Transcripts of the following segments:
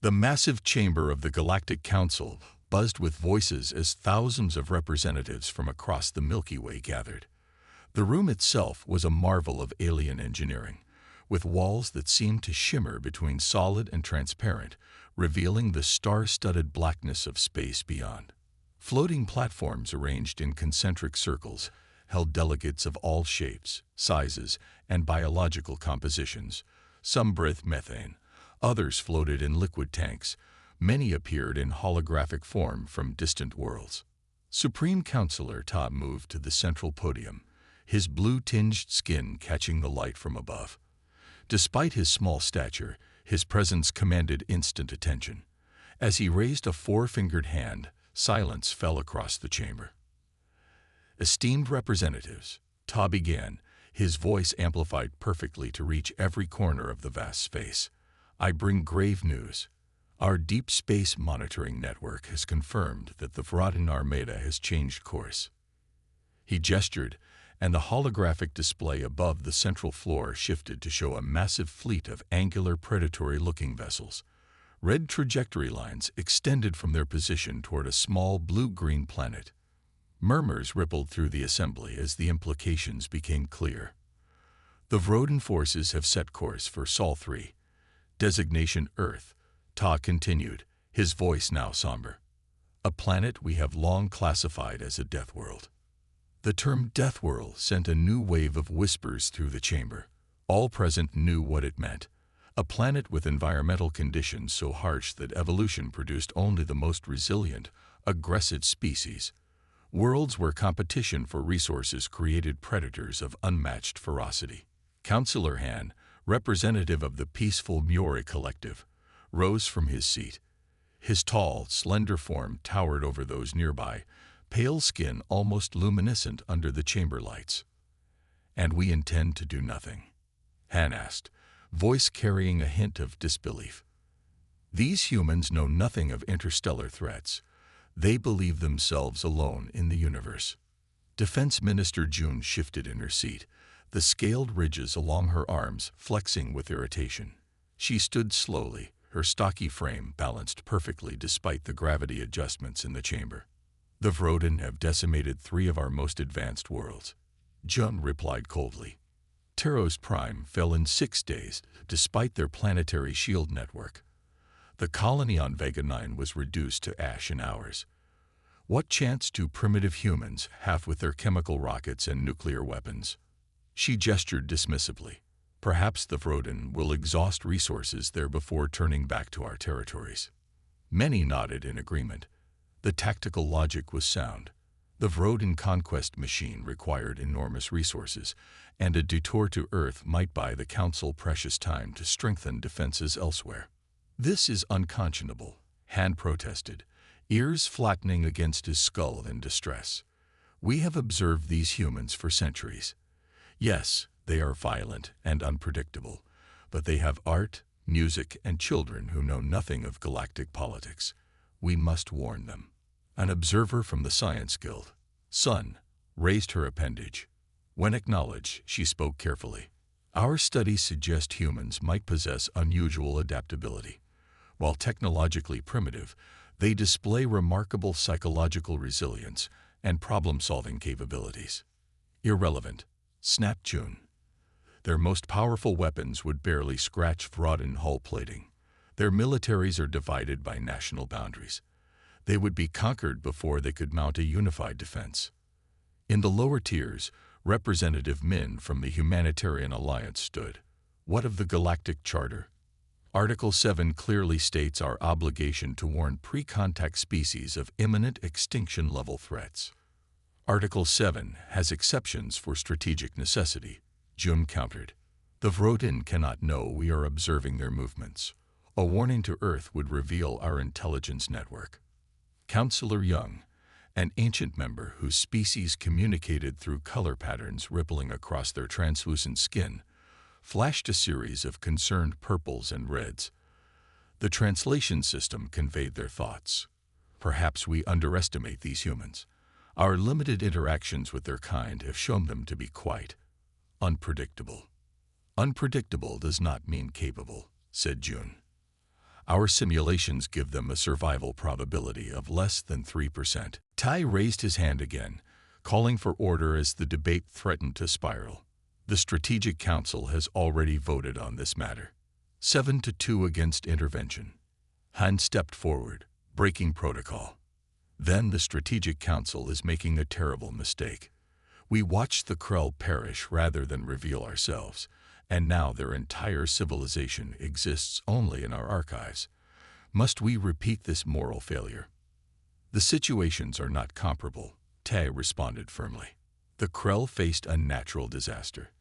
The massive chamber of the Galactic Council buzzed with voices as thousands of representatives from across the Milky Way gathered. The room itself was a marvel of alien engineering, with walls that seemed to shimmer between solid and transparent, revealing the star-studded blackness of space beyond. Floating platforms arranged in concentric circles held delegates of all shapes, sizes, and biological compositions. Some breathed methane, others floated in liquid tanks, many appeared in holographic form from distant worlds. Supreme Counselor Ta moved to the central podium, his blue-tinged skin catching the light from above. Despite his small stature, his presence commanded instant attention. As he raised a four-fingered hand, silence fell across the chamber. Esteemed representatives, Ta began, his voice amplified perfectly to reach every corner of the vast space. I bring grave news. Our deep space monitoring network has confirmed that the Rodin Armada has changed course. He gestured, and the holographic display above the central floor shifted to show a massive fleet of angular predatory-looking vessels. Red trajectory lines extended from their position toward a small blue-green planet. Murmurs rippled through the assembly as the implications became clear. The Rodin forces have set course for Sol 3. Designation Earth, Ta continued, his voice now somber. A planet we have long classified as a death world. The term death world sent a new wave of whispers through the chamber. All present knew what it meant. A planet with environmental conditions so harsh that evolution produced only the most resilient, aggressive species. Worlds where competition for resources created predators of unmatched ferocity. Counselor Han, representative of the peaceful Muori collective, rose from his seat. His tall, slender form towered over those nearby, pale skin almost luminescent under the chamber lights. "And we intend to do nothing?" Han asked, voice carrying a hint of disbelief. "These humans know nothing of interstellar threats. They believe themselves alone in the universe." Defense Minister June shifted in her seat, the scaled ridges along her arms flexing with irritation. She stood slowly, her stocky frame balanced perfectly despite the gravity adjustments in the chamber. "The Rodin have decimated 3 of our most advanced worlds," Jun replied coldly. Teros Prime fell in 6 days, despite their planetary shield network. The colony on Vega 9 was reduced to ash in hours. What chance do primitive humans have with their chemical rockets and nuclear weapons? She gestured dismissively. Perhaps the Rodin will exhaust resources there before turning back to our territories. Many nodded in agreement. The tactical logic was sound. The Rodin conquest machine required enormous resources, and a detour to Earth might buy the Council precious time to strengthen defenses elsewhere. "This is unconscionable," Han protested, ears flattening against his skull in distress. "We have observed these humans for centuries. Yes, they are violent and unpredictable, but they have art, music, and children who know nothing of galactic politics. We must warn them." An observer from the Science Guild, Sun, raised her appendage. When acknowledged, she spoke carefully. "Our studies suggest humans might possess unusual adaptability. While technologically primitive, they display remarkable psychological resilience and problem-solving capabilities." "Irrelevant," snapped June. "Their most powerful weapons would barely scratch Rodin hull plating. Their militaries are divided by national boundaries. They would be conquered before they could mount a unified defense." In the lower tiers, Representative Min from the Humanitarian Alliance stood. "What of the Galactic Charter? Article 7 clearly states our obligation to warn pre-contact species of imminent extinction-level threats." "Article 7 has exceptions for strategic necessity," Jun countered. "The Rodin cannot know we are observing their movements. A warning to Earth would reveal our intelligence network." Counselor Young, an ancient member whose species communicated through color patterns rippling across their translucent skin, flashed a series of concerned purples and reds. The translation system conveyed their thoughts. "Perhaps we underestimate these humans. Our limited interactions with their kind have shown them to be quite unpredictable." "Unpredictable does not mean capable," said Jun. Our simulations give them a survival probability of less than 3%. Tai raised his hand again, calling for order as the debate threatened to spiral. The Strategic Council has already voted on this matter. 7-2 against intervention. Han stepped forward, breaking protocol. Then the Strategic Council is making a terrible mistake. We watched the Krell perish rather than reveal ourselves, and now their entire civilization exists only in our archives. Must we repeat this moral failure? The situations are not comparable, Tai responded firmly. The Krell faced a natural disaster.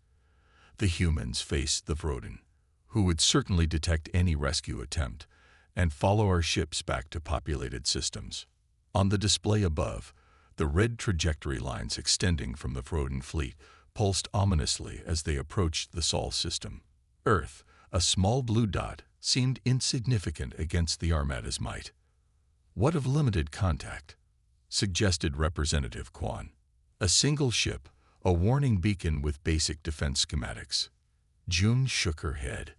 The humans faced the Rodin, who would certainly detect any rescue attempt and follow our ships back to populated systems. On the display above, the red trajectory lines extending from the Rodin fleet pulsed ominously as they approached the Sol system. Earth, a small blue dot, seemed insignificant against the Armada's might. What of limited contact? Suggested Representative Quan. A single ship, a warning beacon with basic defense schematics. June shook her head.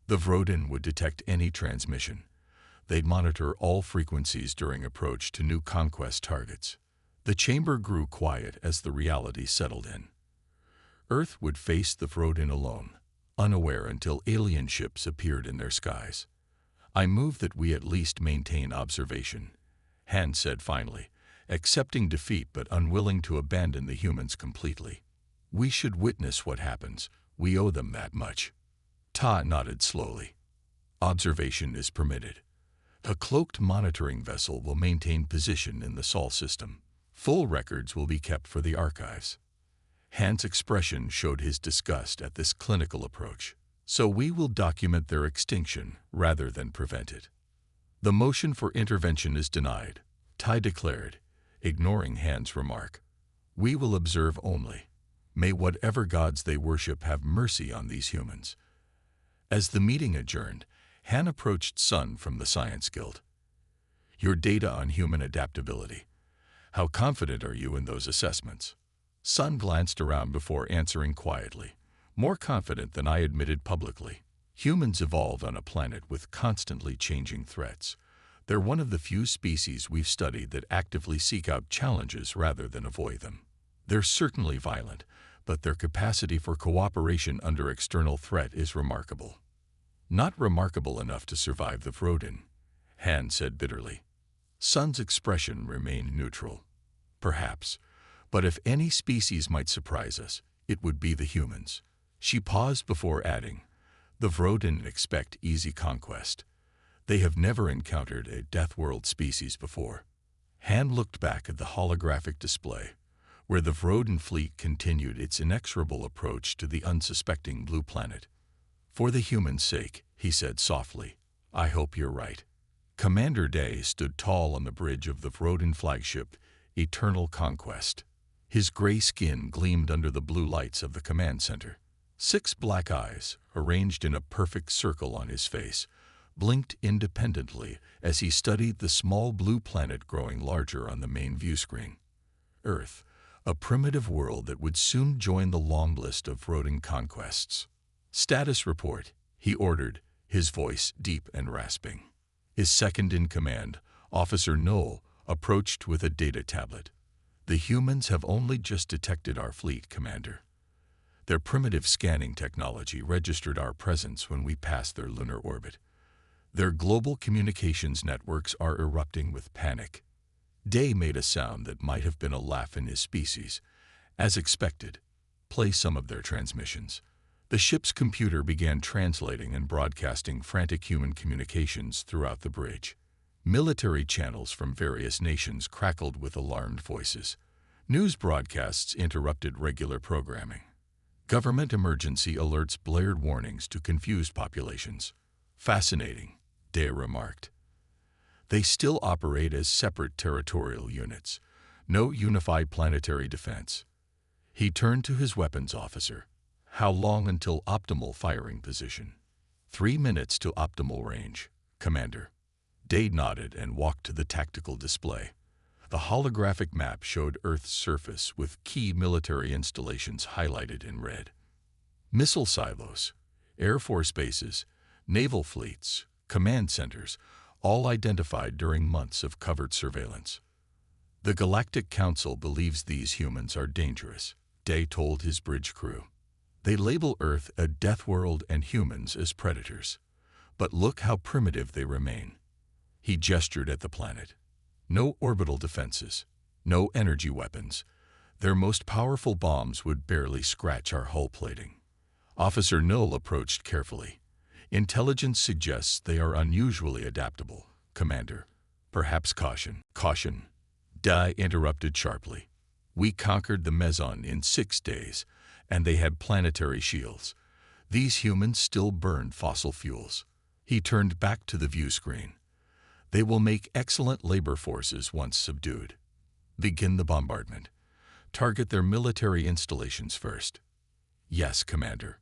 The Rodin would detect any transmission. They'd monitor all frequencies during approach to new conquest targets. The chamber grew quiet as the reality settled in. Earth would face the Rodin alone, unaware until alien ships appeared in their skies. I move that we at least maintain observation, Han said finally, accepting defeat but unwilling to abandon the humans completely. We should witness what happens. We owe them that much. Ta nodded slowly. Observation is permitted. A cloaked monitoring vessel will maintain position in the Sol system. Full records will be kept for the archives. Han's expression showed his disgust at this clinical approach. So we will document their extinction rather than prevent it. The motion for intervention is denied, Tai declared, ignoring Han's remark. We will observe only. May whatever gods they worship have mercy on these humans. As the meeting adjourned, Han approached Sun from the Science Guild. Your data on human adaptability. How confident are you in those assessments? Sun glanced around before answering quietly, more confident than I admitted publicly. Humans evolved on a planet with constantly changing threats. They're one of the few species we've studied that actively seek out challenges rather than avoid them. They're certainly violent, but their capacity for cooperation under external threat is remarkable. Not remarkable enough to survive the Rodin, Han said bitterly. Sun's expression remained neutral. Perhaps, but if any species might surprise us, it would be the humans. She paused before adding, the Rodin expect easy conquest. They have never encountered a Death World species before. Han looked back at the holographic display, where the Rodin fleet continued its inexorable approach to the unsuspecting blue planet. For the human's sake, he said softly, I hope you're right. Commander Day stood tall on the bridge of the Rodin flagship, Eternal Conquest. His gray skin gleamed under the blue lights of the command center. 6 black eyes, arranged in a perfect circle on his face, blinked independently as he studied the small blue planet growing larger on the main view screen. Earth, a primitive world that would soon join the long list of Rodin conquests. Status report, he ordered, his voice deep and rasping. His second-in-command, Officer Knoll, approached with a data tablet. The humans have only just detected our fleet, Commander. Their primitive scanning technology registered our presence when we passed their lunar orbit. Their global communications networks are erupting with panic. Day made a sound that might have been a laugh in his species. As expected, play some of their transmissions. The ship's computer began translating and broadcasting frantic human communications throughout the bridge. Military channels from various nations crackled with alarmed voices. News broadcasts interrupted regular programming. Government emergency alerts blared warnings to confused populations. Fascinating, Day remarked. They still operate as separate territorial units. No unified planetary defense. He turned to his weapons officer. How long until optimal firing position? 3 minutes to optimal range, Commander. Day nodded and walked to the tactical display. The holographic map showed Earth's surface with key military installations highlighted in red. Missile silos, Air Force bases, naval fleets, command centers, all identified during months of covert surveillance. The Galactic Council believes these humans are dangerous, Day told his bridge crew. They label Earth a death world and humans as predators. But look how primitive they remain. He gestured at the planet. No orbital defenses, no energy weapons. Their most powerful bombs would barely scratch our hull plating. Officer Null approached carefully. Intelligence suggests they are unusually adaptable, Commander. Perhaps caution. Caution. Dai interrupted sharply. We conquered the Meson in 6 days, and they had planetary shields. These humans still burn fossil fuels. He turned back to the view screen. They will make excellent labor forces once subdued. Begin the bombardment. Target their military installations first. Yes, Commander.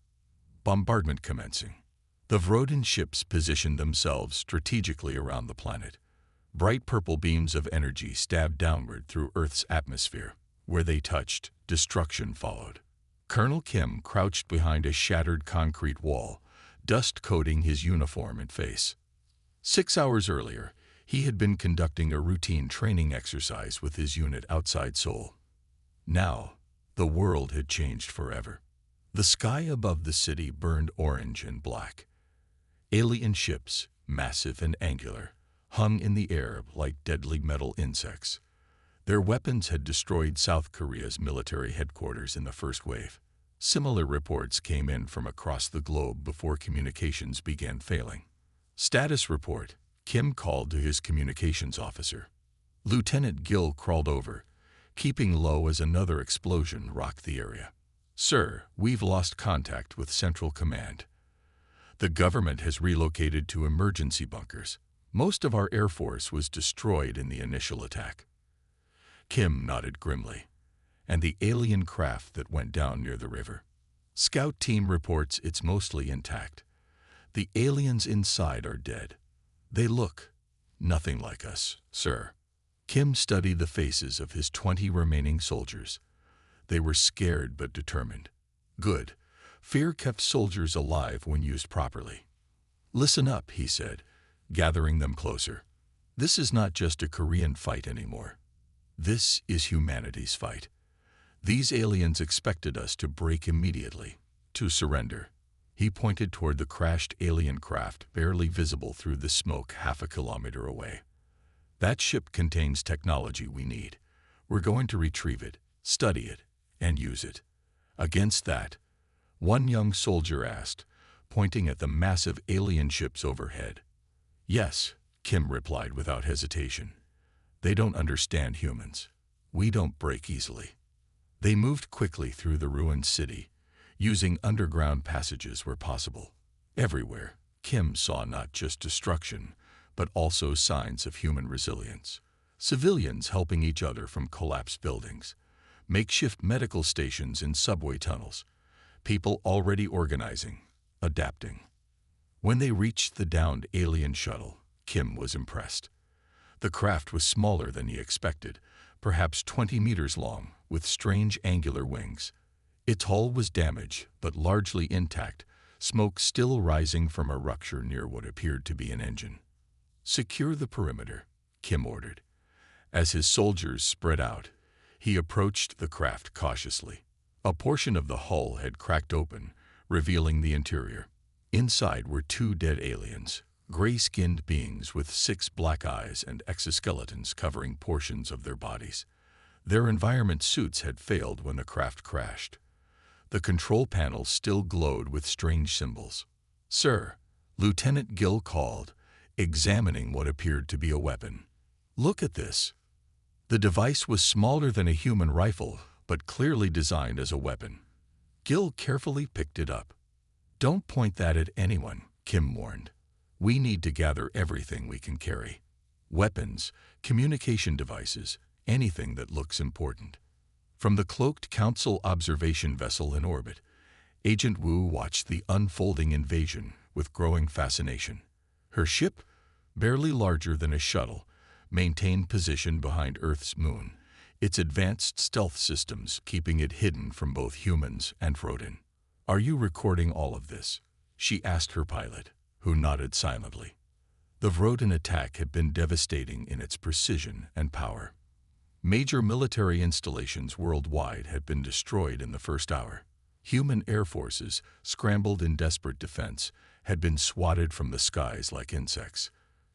Bombardment commencing. The Rodin ships positioned themselves strategically around the planet. Bright purple beams of energy stabbed downward through Earth's atmosphere. Where they touched, destruction followed. Colonel Kim crouched behind a shattered concrete wall, dust coating his uniform and face. 6 hours earlier, he had been conducting a routine training exercise with his unit outside Seoul. Now, the world had changed forever. The sky above the city burned orange and black. Alien ships, massive and angular, hung in the air like deadly metal insects. Their weapons had destroyed South Korea's military headquarters in the first wave. Similar reports came in from across the globe before communications began failing. Status report, Kim called to his communications officer. Lieutenant Gill crawled over, keeping low as another explosion rocked the area. Sir, we've lost contact with Central Command. The government has relocated to emergency bunkers. Most of our Air Force was destroyed in the initial attack. Kim nodded grimly. And the alien craft that went down near the river. Scout team reports it's mostly intact. The aliens inside are dead. They look nothing like us, sir. Kim studied the faces of his 20 remaining soldiers. They were scared but determined. Good. Fear kept soldiers alive when used properly. Listen up, he said, gathering them closer. This is not just a Korean fight anymore. This is humanity's fight. These aliens expected us to break immediately, to surrender. He pointed toward the crashed alien craft barely visible through the smoke half a kilometer away. That ship contains technology we need. We're going to retrieve it, study it, and use it. Against that, one young soldier asked, pointing at the massive alien ships overhead. Yes, Kim replied without hesitation. They don't understand humans. We don't break easily. They moved quickly through the ruined city, using underground passages where possible. Everywhere, Kim saw not just destruction, but also signs of human resilience. Civilians helping each other from collapsed buildings, makeshift medical stations in subway tunnels, people already organizing, adapting. When they reached the downed alien shuttle, Kim was impressed. The craft was smaller than he expected, perhaps 20 meters long, with strange angular wings. Its hull was damaged, but largely intact, smoke still rising from a rupture near what appeared to be an engine. Secure the perimeter, Kim ordered. As his soldiers spread out, he approached the craft cautiously. A portion of the hull had cracked open, revealing the interior. Inside were 2 dead aliens, gray-skinned beings with 6 black eyes and exoskeletons covering portions of their bodies. Their environment suits had failed when the craft crashed. The control panel still glowed with strange symbols. Sir, Lieutenant Gill called, examining what appeared to be a weapon. Look at this. The device was smaller than a human rifle, but clearly designed as a weapon. Gill carefully picked it up. Don't point that at anyone, Kim warned. We need to gather everything we can carry. Weapons, communication devices, anything that looks important. From the cloaked Council observation vessel in orbit, Agent Wu watched the unfolding invasion with growing fascination. Her ship, barely larger than a shuttle, maintained position behind Earth's moon, its advanced stealth systems keeping it hidden from both humans and Rodin. Are you recording all of this? She asked her pilot, who nodded silently. The Rodin attack had been devastating in its precision and power. Major military installations worldwide had been destroyed in the first hour. Human air forces, scrambled in desperate defense, had been swatted from the skies like insects.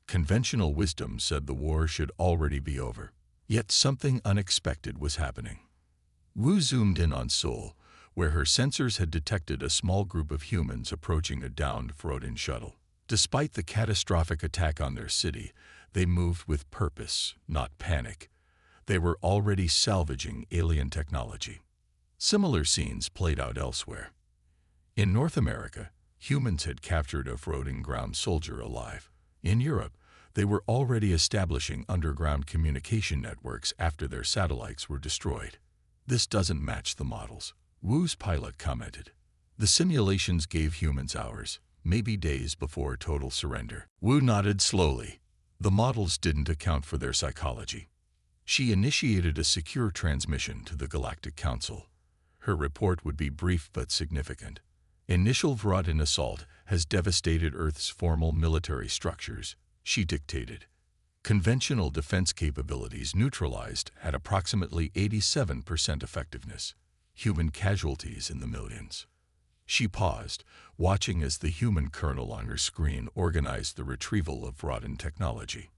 Conventional wisdom said the war should already be over. Yet something unexpected was happening. Wu zoomed in on Seoul, where her sensors had detected a small group of humans approaching a downed Rodin shuttle. Despite the catastrophic attack on their city, they moved with purpose, not panic. They were already salvaging alien technology. Similar scenes played out elsewhere. In North America, humans had captured a Rodin ground soldier alive. In Europe, they were already establishing underground communication networks after their satellites were destroyed. This doesn't match the models, Wu's pilot commented. The simulations gave humans hours, maybe days before total surrender. Wu nodded slowly. The models didn't account for their psychology. She initiated a secure transmission to the Galactic Council. Her report would be brief but significant. Initial Rodin assault has devastated Earth's formal military structures, she dictated. Conventional defense capabilities neutralized at approximately 87% effectiveness. Human casualties in the millions. She paused, watching as the human colonel on her screen organized the retrieval of Rodin technology.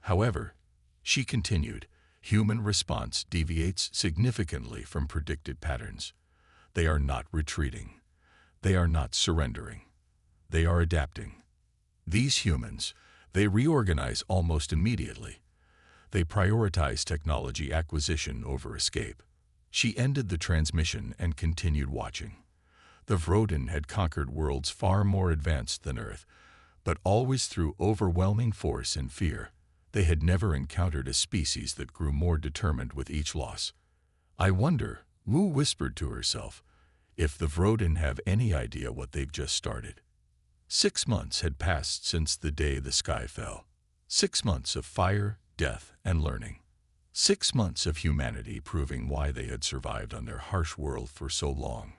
However, she continued, human response deviates significantly from predicted patterns. They are not retreating. They are not surrendering. They are adapting. These humans, they reorganize almost immediately. They prioritize technology acquisition over escape. She ended the transmission and continued watching. The Rodin had conquered worlds far more advanced than Earth, but always through overwhelming force and fear. They had never encountered a species that grew more determined with each loss. I wonder, Wu whispered to herself, if the Rodin have any idea what they've just started. 6 months had passed since the day the sky fell. 6 months of fire, death, and learning. 6 months of humanity proving why they had survived on their harsh world for so long.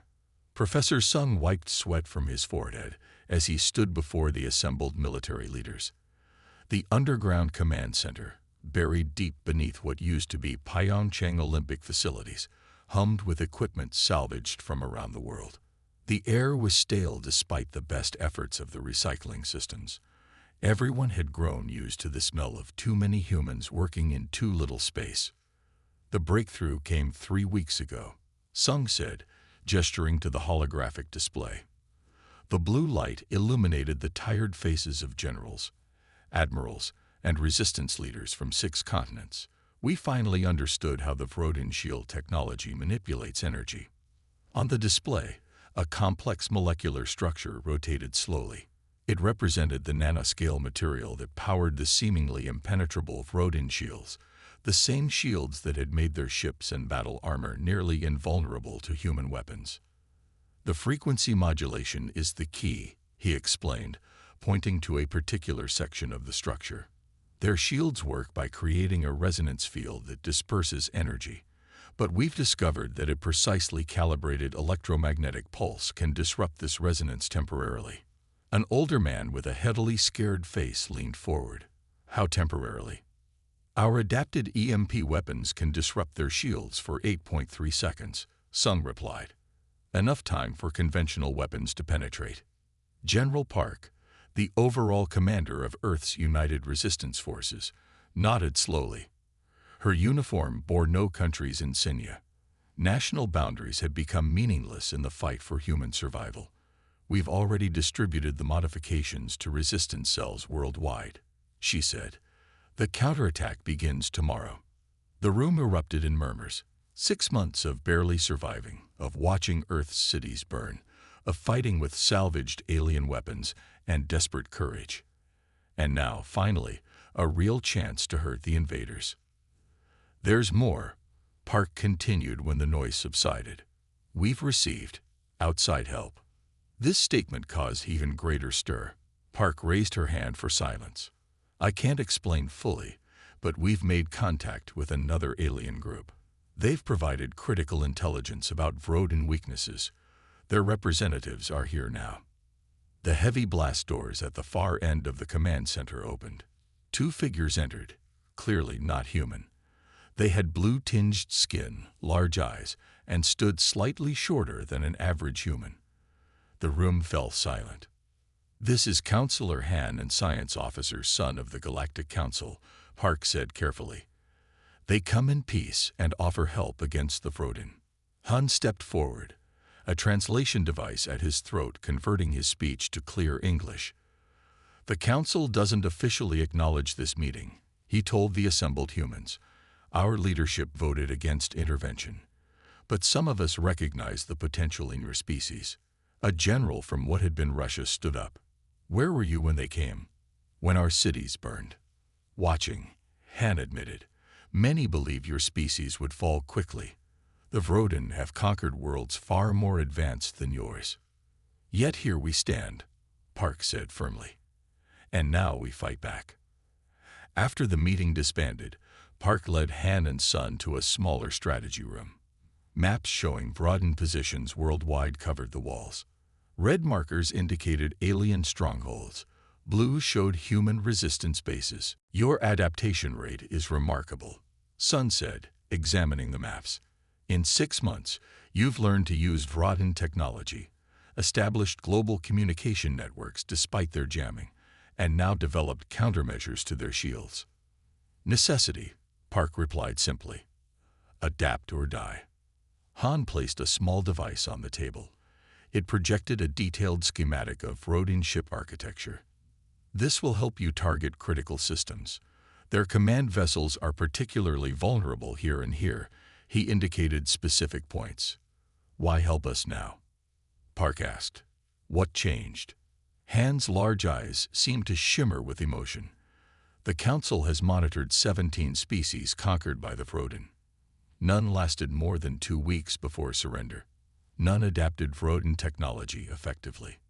Professor Sung wiped sweat from his forehead as he stood before the assembled military leaders. The underground command center, buried deep beneath what used to be Pyeongchang Olympic facilities, hummed with equipment salvaged from around the world. The air was stale despite the best efforts of the recycling systems. Everyone had grown used to the smell of too many humans working in too little space. The breakthrough came 3 weeks ago, Sung said, gesturing to the holographic display. The blue light illuminated the tired faces of generals, admirals, and resistance leaders from 6 continents. We finally understood how the Rodin shield technology manipulates energy. On the display, a complex molecular structure rotated slowly. It represented the nanoscale material that powered the seemingly impenetrable Rodin shields, the same shields that had made their ships and battle armor nearly invulnerable to human weapons. The frequency modulation is the key, he explained, pointing to a particular section of the structure. Their shields work by creating a resonance field that disperses energy, but we've discovered that a precisely calibrated electromagnetic pulse can disrupt this resonance temporarily. An older man with a heavily scared face leaned forward. How temporarily? Our adapted EMP weapons can disrupt their shields for 8.3 seconds, Sung replied. Enough time for conventional weapons to penetrate. General Park, the overall commander of Earth's United Resistance Forces, nodded slowly. Her uniform bore no country's insignia. National boundaries had become meaningless in the fight for human survival. We've already distributed the modifications to resistance cells worldwide, she said. The counterattack begins tomorrow. The room erupted in murmurs. 6 months of barely surviving, of watching Earth's cities burn, of fighting with salvaged alien weapons and desperate courage. And now, finally, a real chance to hurt the invaders. There's more, Park continued when the noise subsided. We've received outside help. This statement caused even greater stir. Park raised her hand for silence. I can't explain fully, but we've made contact with another alien group. They've provided critical intelligence about Rodin weaknesses. Their representatives are here now. The heavy blast doors at the far end of the command center opened. Two figures entered, clearly not human. They had blue-tinged skin, large eyes, and stood slightly shorter than an average human. The room fell silent. "This is Counselor Han and Science Officer Sun of the Galactic Council," Park said carefully. "They come in peace and offer help against the Rodin." Han stepped forward, a translation device at his throat converting his speech to clear English. "The Council doesn't officially acknowledge this meeting," he told the assembled humans. "Our leadership voted against intervention. But some of us recognize the potential in your species." A general from what had been Russia stood up. "Where were you when they came?" "When our cities burned." "Watching," Han admitted. "Many believe your species would fall quickly. The Rodin have conquered worlds far more advanced than yours. Yet here we stand," Park said firmly. "And now we fight back." After the meeting disbanded, Park led Han and Sun to a smaller strategy room. Maps showing Rodin positions worldwide covered the walls. Red markers indicated alien strongholds. Blue showed human resistance bases. "Your adaptation rate is remarkable," Sun said, examining the maps. "In 6 months, you've learned to use Rodin technology, established global communication networks despite their jamming, and now developed countermeasures to their shields." "Necessity," Park replied simply. "Adapt or die." Han placed a small device on the table. It projected a detailed schematic of Rodin ship architecture. "This will help you target critical systems. Their command vessels are particularly vulnerable here and here." He indicated specific points. "Why help us now?" Park asked. "What changed?" Han's large eyes seemed to shimmer with emotion. "The Council has monitored 17 species conquered by the Rodin. None lasted more than 2 weeks before surrender. None adapted Rodin technology effectively.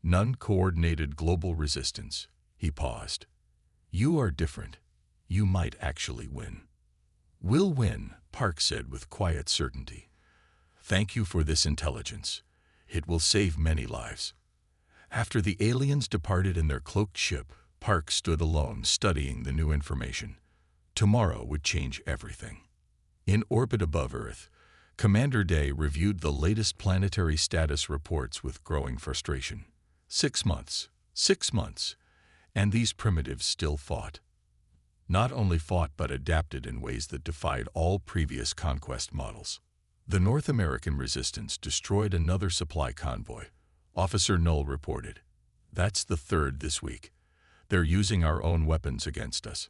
None coordinated global resistance." He paused. "You are different. You might actually win." "We'll win," Park said with quiet certainty. "Thank you for this intelligence. It will save many lives." After the aliens departed in their cloaked ship, Park stood alone studying the new information. Tomorrow would change everything. In orbit above Earth, Commander Day reviewed the latest planetary status reports with growing frustration. 6 months, 6 months, and these primitives still fought. Not only fought but adapted in ways that defied all previous conquest models. The North American resistance destroyed another supply convoy, Officer Null reported. "That's the 3rd this week. They're using our own weapons against us."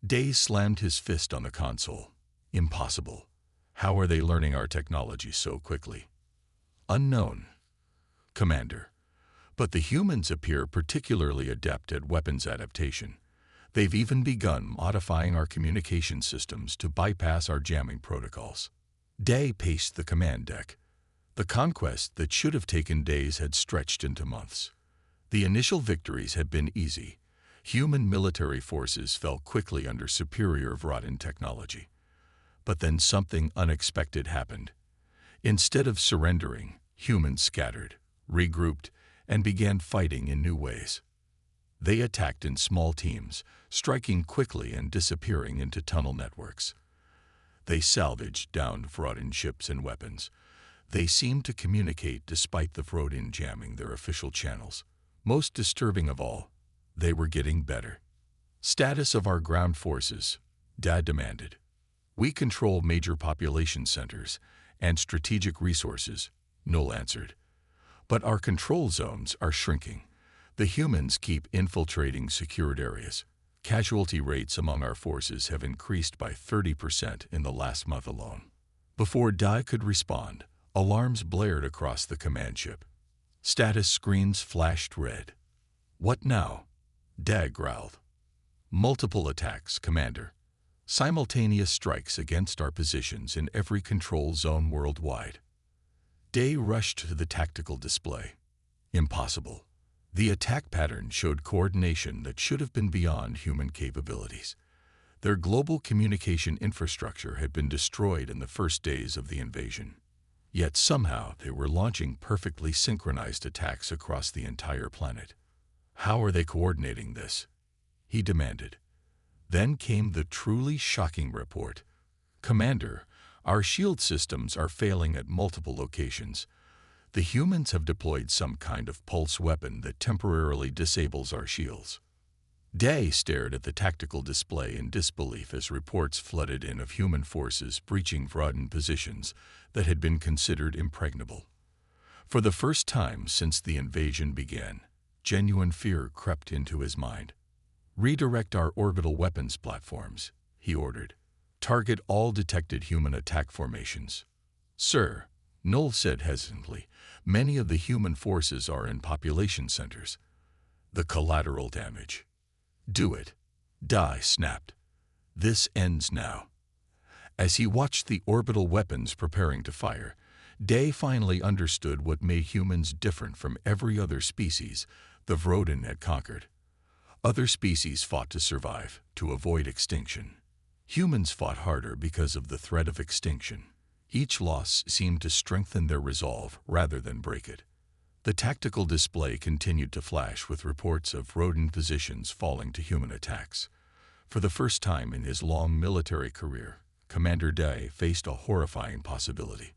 Day slammed his fist on the console. "Impossible. How are they learning our technology so quickly?" "Unknown, Commander. But the humans appear particularly adept at weapons adaptation. They've even begun modifying our communication systems to bypass our jamming protocols." Day paced the command deck. The conquest that should have taken days had stretched into months. The initial victories had been easy. Human military forces fell quickly under superior Rodin technology. But then something unexpected happened. Instead of surrendering, humans scattered, regrouped, and began fighting in new ways. They attacked in small teams, striking quickly and disappearing into tunnel networks. They salvaged downed Rodin ships and weapons. They seemed to communicate despite the Rodin jamming their official channels. Most disturbing of all, they were getting better. "Status of our ground forces," Dad demanded. "We control major population centers and strategic resources," Null answered. "But our control zones are shrinking. The humans keep infiltrating secured areas. Casualty rates among our forces have increased by 30% in the last month alone." Before Dai could respond, alarms blared across the command ship. Status screens flashed red. "What now?" Dai growled. "Multiple attacks, Commander. Simultaneous strikes against our positions in every control zone worldwide." Day rushed to the tactical display. Impossible. The attack pattern showed coordination that should have been beyond human capabilities. Their global communication infrastructure had been destroyed in the first days of the invasion. Yet somehow they were launching perfectly synchronized attacks across the entire planet. "How are they coordinating this?" he demanded. Then came the truly shocking report. "Commander, our shield systems are failing at multiple locations. The humans have deployed some kind of pulse weapon that temporarily disables our shields." Day stared at the tactical display in disbelief as reports flooded in of human forces breaching Rodin positions that had been considered impregnable. For the first time since the invasion began, genuine fear crept into his mind. "Redirect our orbital weapons platforms," he ordered. "Target all detected human attack formations." "Sir," Null said hesitantly, "many of the human forces are in population centers. The collateral damage." "Do it." Dai snapped. "This ends now." As he watched the orbital weapons preparing to fire, Day finally understood what made humans different from every other species the Rodin had conquered. Other species fought to survive, to avoid extinction. Humans fought harder because of the threat of extinction. Each loss seemed to strengthen their resolve rather than break it. The tactical display continued to flash with reports of Rodin positions falling to human attacks. For the first time in his long military career, Commander Day faced a horrifying possibility.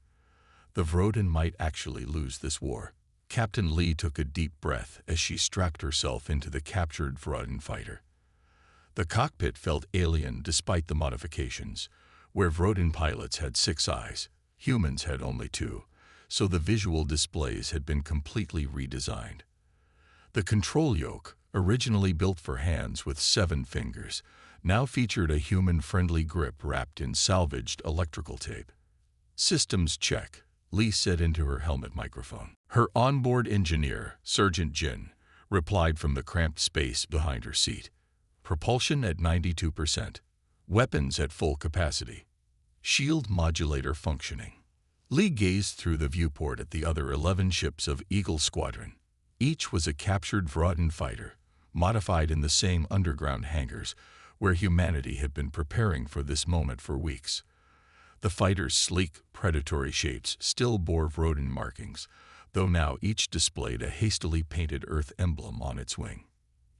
The Rodin might actually lose this war. Captain Lee took a deep breath as she strapped herself into the captured Rodin fighter. The cockpit felt alien despite the modifications. Where Rodin pilots had 6 eyes, humans had only 2. So the visual displays had been completely redesigned. The control yoke, originally built for hands with 7 fingers, now featured a human-friendly grip wrapped in salvaged electrical tape. "Systems check," Lee said into her helmet microphone. Her onboard engineer, Sergeant Jin, replied from the cramped space behind her seat. "Propulsion at 92%. Weapons at full capacity. Shield modulator functioning." Lee gazed through the viewport at the other 11 ships of Eagle Squadron. Each was a captured Rodin fighter, modified in the same underground hangars where humanity had been preparing for this moment for weeks. The fighters' sleek, predatory shapes still bore Rodin markings, though now each displayed a hastily painted Earth emblem on its wing.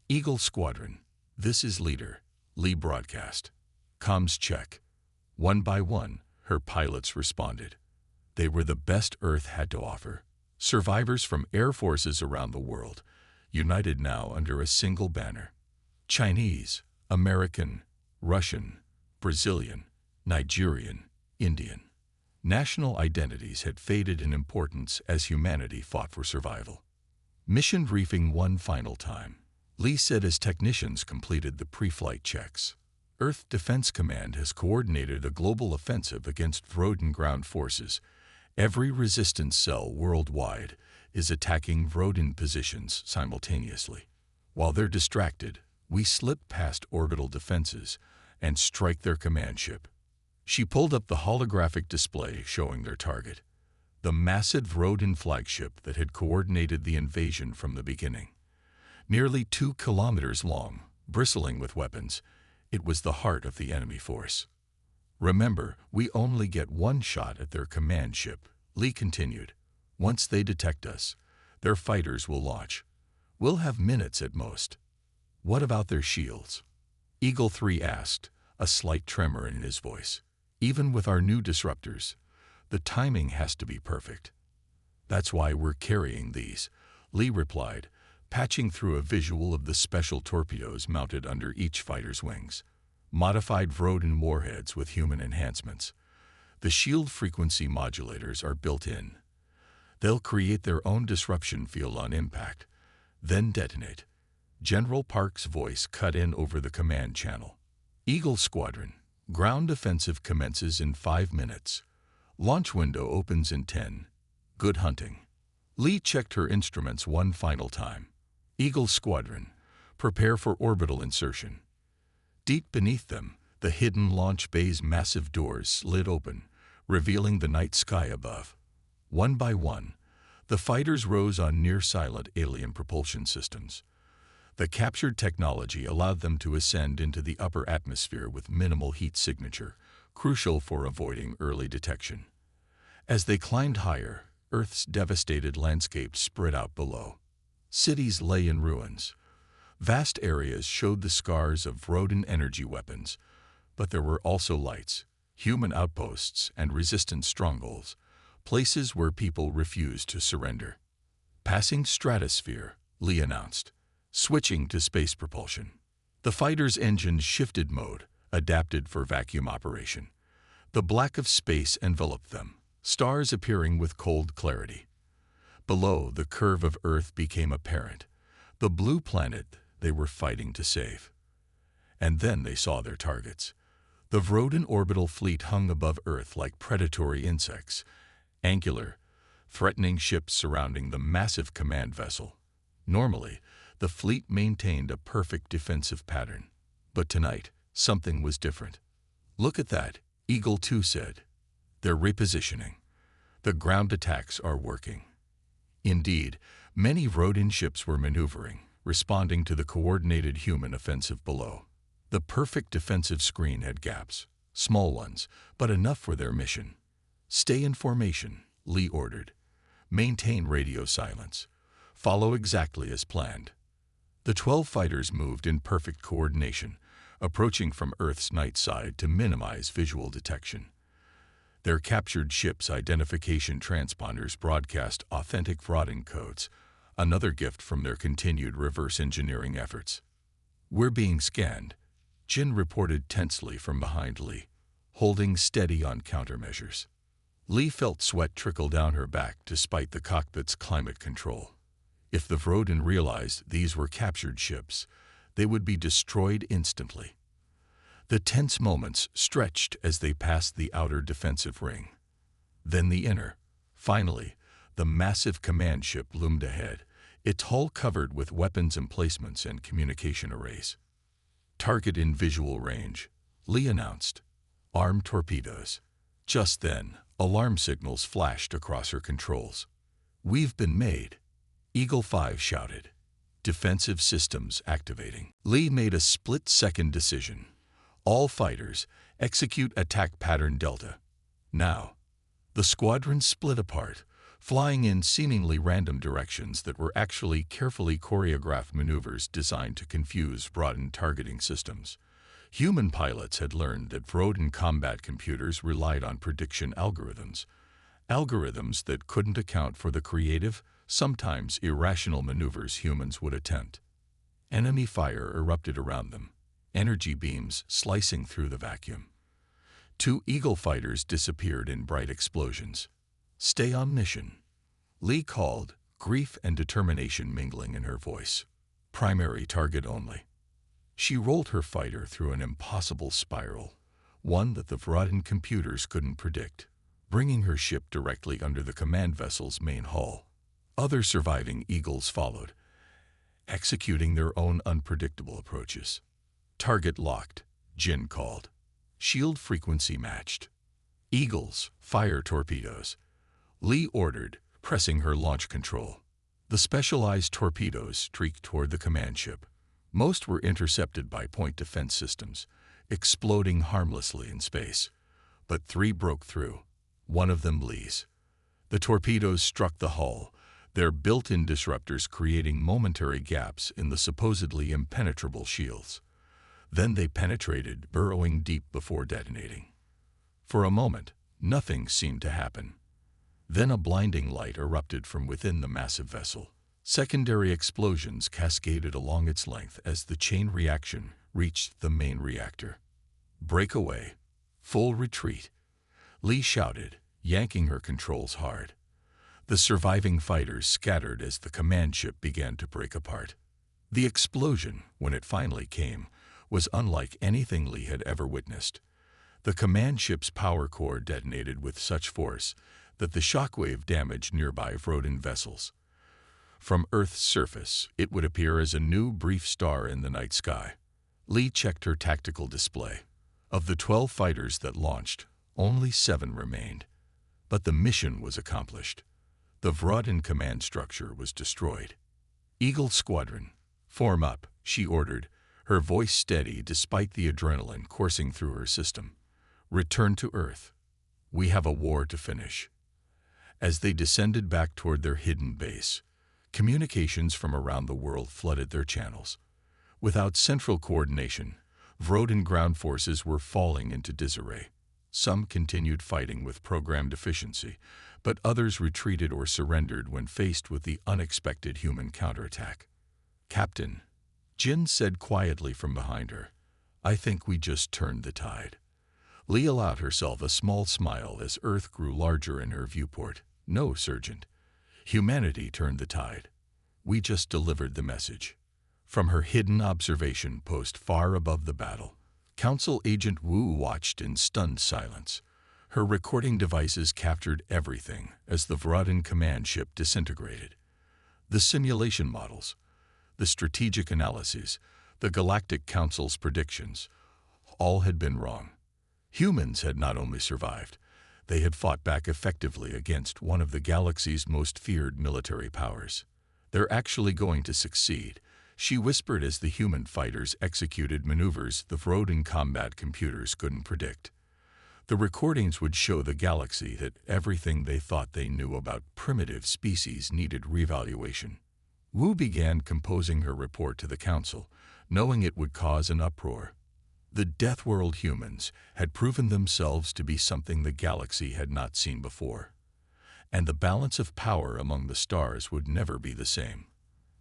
"Eagle Squadron, this is Leader," Lee broadcast. "Comms check." One by one, her pilots responded. They were the best Earth had to offer. Survivors from air forces around the world, united now under a single banner. Chinese, American, Russian, Brazilian, Nigerian, Indian. National identities had faded in importance as humanity fought for survival. "Mission briefing one final time," Lee said as technicians completed the pre-flight checks. "Earth Defense Command has coordinated a global offensive against Rodin ground forces. Every resistance cell worldwide is attacking Rodin positions simultaneously. While they're distracted, we slip past orbital defenses and strike their command ship." She pulled up the holographic display showing their target, the massive Rodin flagship that had coordinated the invasion from the beginning. Nearly 2 kilometers long, bristling with weapons, it was the heart of the enemy force. "Remember, we only get one shot at their command ship," Lee continued. "Once they detect us, their fighters will launch. We'll have minutes at most." "What about their shields?" Eagle 3 asked, a slight tremor in his voice. "Even with our new disruptors, the timing has to be perfect." "That's why we're carrying these," Lee replied, patching through a visual of the special torpedoes mounted under each fighter's wings. Modified Rodin warheads with human enhancements. The shield frequency modulators are built in. They'll create their own disruption field on impact, then detonate. General Park's voice cut in over the command channel. "Eagle Squadron, ground offensive commences in 5 minutes. Launch window opens in 10. Good hunting." Lee checked her instruments one final time. "Eagle Squadron, prepare for orbital insertion." Deep beneath them, the hidden launch bay's massive doors slid open, revealing the night sky above. One by one, the fighters rose on near-silent alien propulsion systems. The captured technology allowed them to ascend into the upper atmosphere with minimal heat signature, crucial for avoiding early detection. As they climbed higher, Earth's devastated landscape spread out below. Cities lay in ruins. Vast areas showed the scars of Rodin energy weapons, but there were also lights, human outposts, and resistant strongholds, places where people refused to surrender. Passing stratosphere, Lee announced, switching to space propulsion. The fighter's engines shifted mode, adapted for vacuum operation. The black of space enveloped them, stars appearing with cold clarity. Below, the curve of Earth became apparent, the blue planet they were fighting to save. And then they saw their targets. The Rodin orbital fleet hung above Earth like predatory insects, angular, threatening ships surrounding the massive command vessel. Normally, the fleet maintained a perfect defensive pattern. But tonight, something was different. "Look at that," Eagle 2 said. "They're repositioning. The ground attacks are working." Indeed, many Rodin ships were maneuvering, responding to the coordinated human offensive below. The perfect defensive screen had gaps, small ones, but enough for their mission. "Stay in formation," Lee ordered. "Maintain radio silence. Follow exactly as planned." The 12 fighters moved in perfect coordination, approaching from Earth's night side to minimize visual detection. Their captured ship's identification transponders broadcast authentic Rodin codes, another gift from their continued reverse engineering efforts. "We're being scanned," Jin reported tensely from behind Lee, holding steady on countermeasures. Lee felt sweat trickle down her back despite the cockpit's climate control. If the Rodin realized these were captured ships, they would be destroyed instantly. The tense moments stretched as they passed the outer defensive ring. Then the inner. Finally, the massive command ship loomed ahead, its hull covered with weapons emplacements and communication arrays. "Target in visual range," Lee announced. "Armed torpedoes." Just then, alarm signals flashed across her controls. "We've been made," Eagle 5 shouted. "Defensive systems activating." Lee made a split-second decision. "All fighters, execute attack pattern Delta. Now." The squadron split apart, flying in seemingly random directions that were actually carefully choreographed maneuvers designed to confuse Rodin targeting systems. Human pilots had learned that Rodin combat computers relied on prediction algorithms that couldn't account for the creative, sometimes irrational maneuvers humans would attempt. Enemy fire erupted around them, energy beams slicing through the vacuum. 2 Eagle fighters disappeared in bright explosions. "Stay on mission," Lee called, grief and determination mingling in her voice. "Primary target only." She rolled her fighter through an impossible spiral, one that the Rodin computers couldn't predict, bringing her ship directly under the command vessel's main hull. Other surviving Eagles followed, executing their own unpredictable approaches. "Target locked," Jin called. "Shield frequency matched." "Eagles, fire torpedoes," Lee ordered, pressing her launch control. The specialized torpedoes streaked toward the command ship. Most were intercepted by point defense systems, exploding harmlessly in space. But 3 broke through, one of them Lee's. The torpedoes struck the hull, their built-in disruptors creating momentary gaps in the supposedly impenetrable shields. Then they penetrated, burrowing deep before detonating. For a moment, nothing seemed to happen. Then a blinding light erupted from within the massive vessel. Secondary explosions cascaded along its length as the chain reaction reached the main reactor. "Breakaway. Full retreat," Lee shouted, yanking her controls hard. The surviving fighters scattered as the command ship began to break apart. The explosion, when it finally came, was unlike anything Lee had ever witnessed. The command ship's power core detonated with such force that the shockwave damaged nearby Rodin vessels. From Earth's surface, it would appear as a new brief star in the night sky. Lee checked her tactical display. Of the 12 fighters that launched, only 7 remained. But the mission was accomplished. The Rodin command structure was destroyed. "Eagle Squadron, form up," she ordered, her voice steady despite the adrenaline coursing through her system. "Return to Earth. We have a war to finish." As they descended back toward their hidden base, communications from around the world flooded their channels. Without central coordination, Rodin ground forces were falling into disarray. Some continued fighting with program deficiency, but others retreated or surrendered when faced with the unexpected human counterattack. "Captain," Jin said quietly from behind her, "I think we just turned the tide." Lee allowed herself a small smile as Earth grew larger in her viewport. "No, Sergeant. Humanity turned the tide. We just delivered the message." From her hidden observation post far above the battle, Council Agent Wu watched in stunned silence. Her recording devices captured everything as the Rodin command ship disintegrated. The simulation models, the strategic analyses, the Galactic Council's predictions, all had been wrong. Humans had not only survived, they had fought back effectively against one of the galaxy's most feared military powers. "They're actually going to succeed," she whispered as the human fighters executed maneuvers the Rodin combat computers couldn't predict. The recordings would show the galaxy that everything they thought they knew about primitive species needed reevaluation. Wu began composing her report to the Council, knowing it would cause an uproar. The Death World humans had proven themselves to be something the galaxy had not seen before, and the balance of power among the stars would never be the same.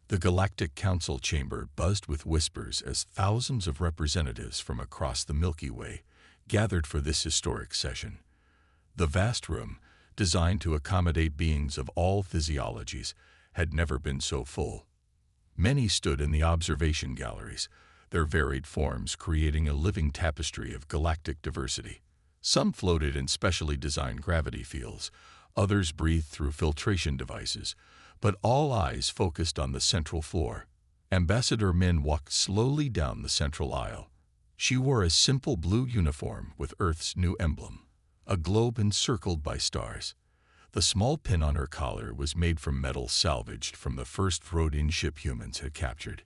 The Galactic Council chamber buzzed with whispers as thousands of representatives from across the Milky Way gathered for this historic session. The vast room, designed to accommodate beings of all physiologies, had never been so full. Many stood in the observation galleries, their varied forms creating a living tapestry of galactic diversity. Some floated in specially designed gravity fields, others breathed through filtration devices, but all eyes focused on the central floor. Ambassador Min walked slowly down the central aisle. She wore a simple blue uniform with Earth's new emblem, a globe encircled by stars. The small pin on her collar was made from metal salvaged from the first Rodin ship humans had captured.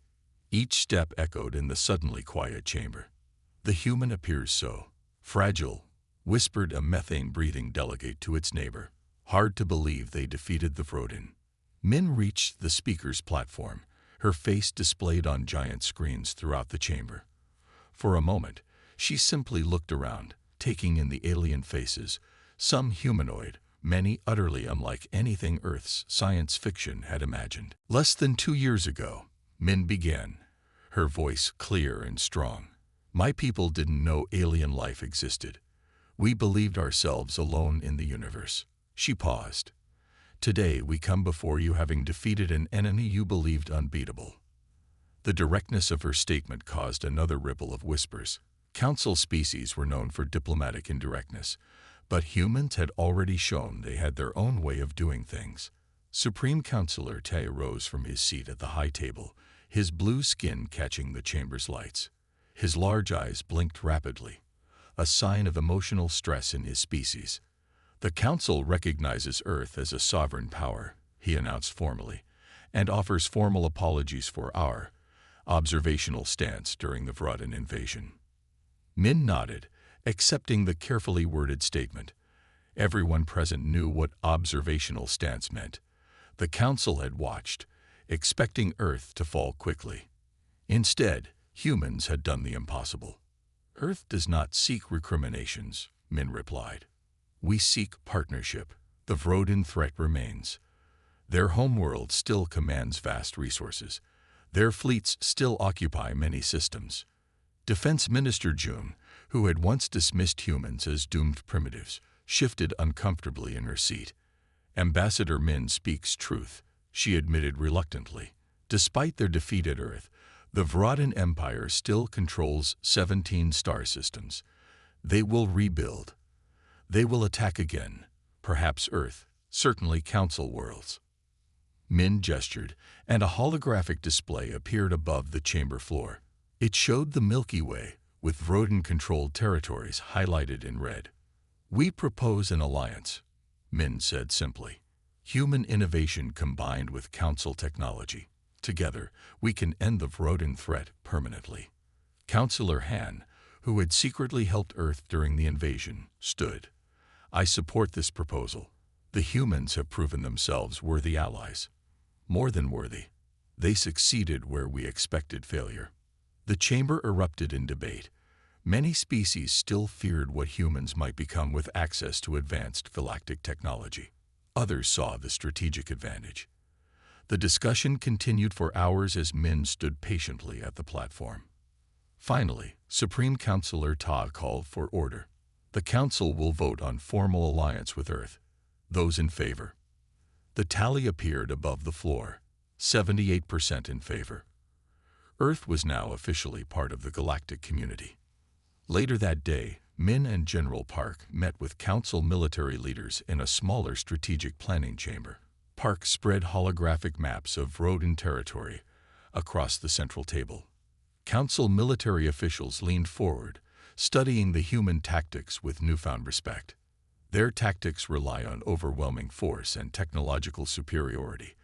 Each step echoed in the suddenly quiet chamber. "The human appears so fragile," whispered a methane-breathing delegate to its neighbor. "Hard to believe they defeated the Rodin." Min reached the speaker's platform, her face displayed on giant screens throughout the chamber. For a moment, she simply looked around, taking in the alien faces, some humanoid, many utterly unlike anything Earth's science fiction had imagined. "Less than 2 years ago," Min began, her voice clear and strong, "my people didn't know alien life existed. We believed ourselves alone in the universe." She paused. "Today we come before you having defeated an enemy you believed unbeatable." The directness of her statement caused another ripple of whispers. Council species were known for diplomatic indirectness, but humans had already shown they had their own way of doing things. Supreme Counselor Tay rose from his seat at the high table, his blue skin catching the chamber's lights. His large eyes blinked rapidly, a sign of emotional stress in his species. "The Council recognizes Earth as a sovereign power," he announced formally, "and offers formal apologies for our observational stance during the Rodin invasion." Min nodded, accepting the carefully worded statement. Everyone present knew what observational stance meant. The Council had watched, expecting Earth to fall quickly. Instead, humans had done the impossible. "Earth does not seek recriminations," Min replied. "We seek partnership. The Rodin threat remains. Their homeworld still commands vast resources. Their fleets still occupy many systems." Defense Minister Jun, who had once dismissed humans as doomed primitives, shifted uncomfortably in her seat. "Ambassador Min speaks truth," she admitted reluctantly. "Despite their defeat at Earth, the Rodin Empire still controls 17 star systems. They will rebuild. They will attack again, perhaps Earth, certainly Council worlds." Min gestured, and a holographic display appeared above the chamber floor. It showed the Milky Way, with Rodin-controlled territories highlighted in red. "We propose an alliance," Min said simply. "Human innovation combined with Council technology. Together, we can end the Rodin threat permanently." Counselor Han, who had secretly helped Earth during the invasion, stood. "I support this proposal. The humans have proven themselves worthy allies. More than worthy. They succeeded where we expected failure. The chamber erupted in debate. Many species still feared what humans might become with access to advanced galactic technology. Others saw the strategic advantage. The discussion continued for hours as Min stood patiently at the platform. Finally, Supreme Counselor Ta called for order. The Council will vote on formal alliance with Earth. Those in favor. The tally appeared above the floor, 78% in favor. Earth was now officially part of the galactic community. Later that day, Min and General Park met with Council military leaders in a smaller strategic planning chamber. Park spread holographic maps of Rodin territory across the central table. Council military officials leaned forward, studying the human tactics with newfound respect. Their tactics rely on overwhelming force and technological superiority,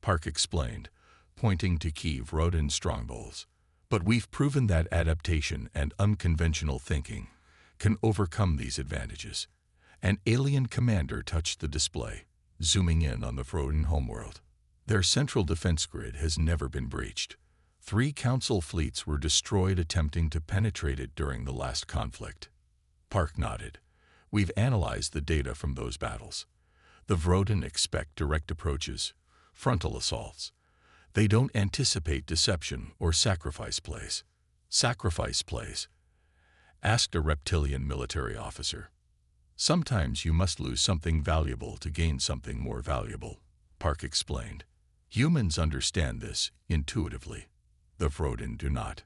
Park explained, pointing to Kiev Rodin strongholds. But we've proven that adaptation and unconventional thinking can overcome these advantages. An alien commander touched the display, zooming in on the Rodin homeworld. Their central defense grid has never been breached. 3 Council fleets were destroyed attempting to penetrate it during the last conflict. Park nodded. We've analyzed the data from those battles. The Rodin expect direct approaches, frontal assaults. They don't anticipate deception or sacrifice plays. Sacrifice plays? Asked a reptilian military officer. Sometimes you must lose something valuable to gain something more valuable, Park explained. Humans understand this intuitively. The Rodin do not.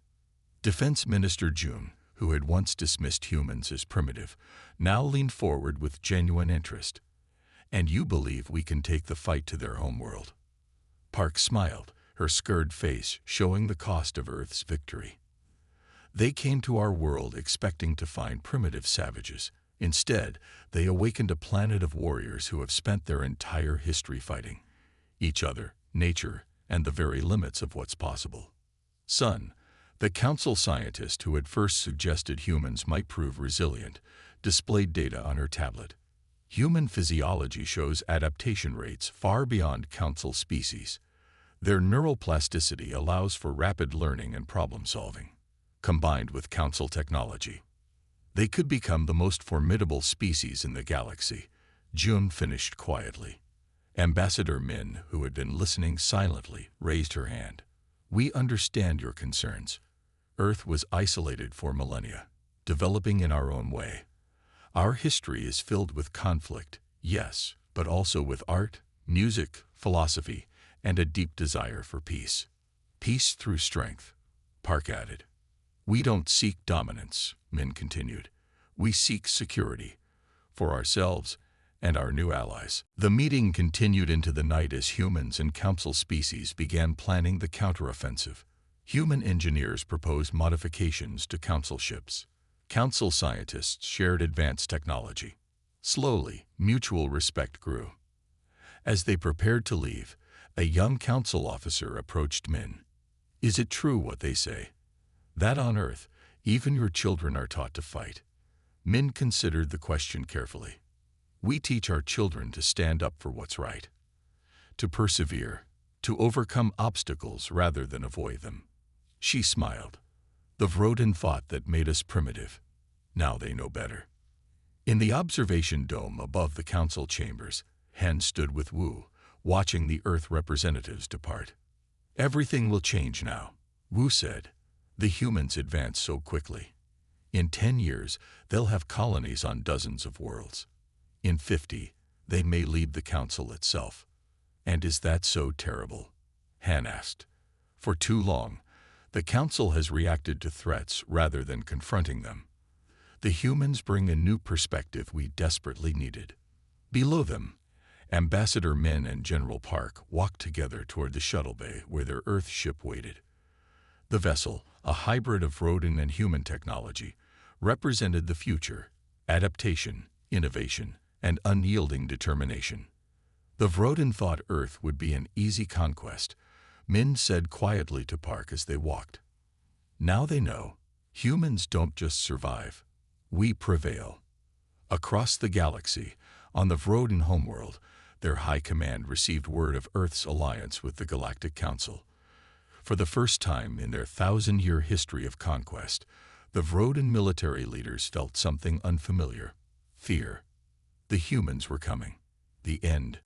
Defense Minister Jun, who had once dismissed humans as primitive, now leaned forward with genuine interest. And you believe we can take the fight to their homeworld? Park smiled, her scarred face showing the cost of Earth's victory. They came to our world expecting to find primitive savages. Instead, they awakened a planet of warriors who have spent their entire history fighting each other, nature, and the very limits of what's possible. Sun, the council scientist who had first suggested humans might prove resilient, displayed data on her tablet. Human physiology shows adaptation rates far beyond council species. Their neural plasticity allows for rapid learning and problem-solving. Combined with council technology, they could become the most formidable species in the galaxy, Jun finished quietly. Ambassador Min, who had been listening silently, raised her hand. We understand your concerns. Earth was isolated for millennia, developing in our own way. Our history is filled with conflict, yes, but also with art, music, philosophy, and a deep desire for peace. Peace through strength, Park added. We don't seek dominance, Min continued. We seek security, for ourselves and our new allies. The meeting continued into the night as humans and council species began planning the counteroffensive. Human engineers proposed modifications to council ships. Council scientists shared advanced technology. Slowly, mutual respect grew. As they prepared to leave, a young council officer approached Min. Is it true what they say? That on Earth, even your children are taught to fight. Min considered the question carefully. We teach our children to stand up for what's right, to persevere, to overcome obstacles rather than avoid them. She smiled. The Rodin thought that made us primitive. Now they know better. In the observation dome above the council chambers, Hen stood with Wu, watching the Earth representatives depart. Everything will change now, Wu said. The humans advance so quickly. In 10 years, they'll have colonies on dozens of worlds. In 50, they may lead the council itself. And is that so terrible? Han asked. For too long, the council has reacted to threats rather than confronting them. The humans bring a new perspective we desperately needed. Below them, Ambassador Min and General Park walked together toward the shuttle bay where their Earth ship waited. The vessel, a hybrid of Rodin and human technology, represented the future, adaptation, innovation, and unyielding determination. The Rodin thought Earth would be an easy conquest, Min said quietly to Park as they walked. Now they know, humans don't just survive, we prevail. Across the galaxy, On the Rodin homeworld, their high command received word of Earth's alliance with the Galactic Council. For the first time in their thousand-year history of conquest, the Rodin military leaders felt something unfamiliar: fear. The humans were coming. The end